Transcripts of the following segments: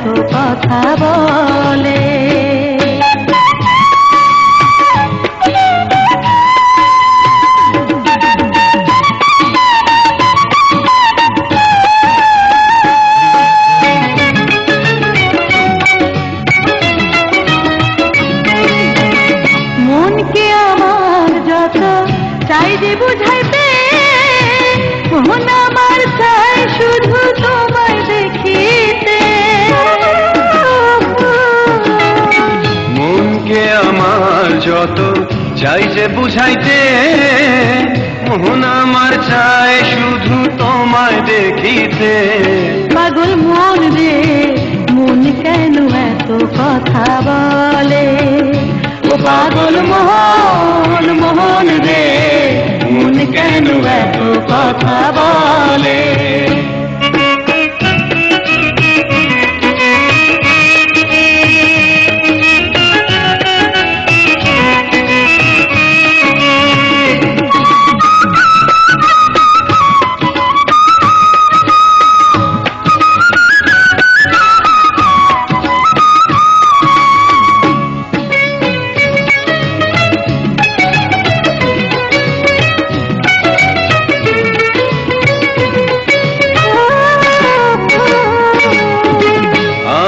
এত কথা বলে। মনকে আমার যত চাই যে বুঝাইতে, মন আমার চাই শুধু তোমায় দেখিতে। মনকে আমার যত চাই যে বুঝাইতে, মন আমার চাই শুধু তোমায় দেখিতে। পাগল মন রে মন কেন এত কথা বলে, ও পাগল মোহন মোহন রে মন কেন এত কথা বলে।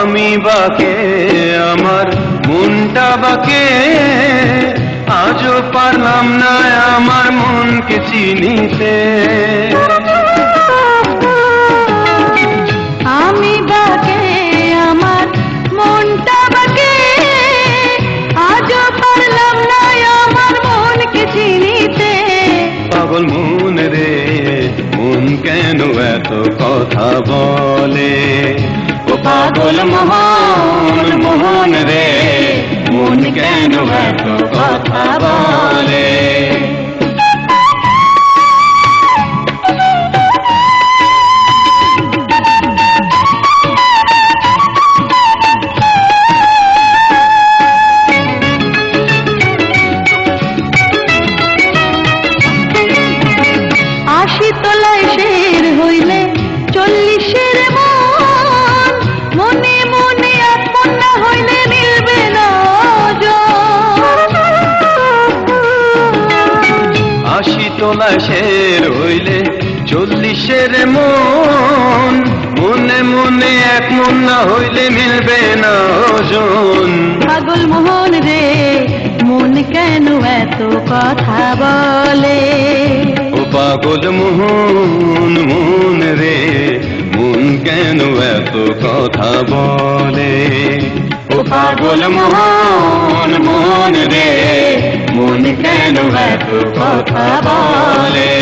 আমি বাকে আমার মনটা বাকে, আজও পারলাম না আমার মনকে চিনিতে। আমি বাকে আমার মনটা বাকে, আজও পারলাম না আমার মনকে চিনিতে। পাগল মন রে মন কেন এত কথা বলে, ও পাগল মোহন মোহন রে মন কেন এত কথা বলে। আশি তলায় শের হইলে 40-এর মন, মনে মনে আপন না হইলে মিলবে না ওজন। 80 তলায় শের হইলে 40-এর মন, মনে মনে এক মন না হইলে মিলবে না ওজন। পাগল মোহন রে মন কেন এত কথা বলে, ও পাগল মোহন মোহন রে মন কেন এত কথা বলে। ও পাগল মোহন মোহন রে মন কেন এত কথা বলে।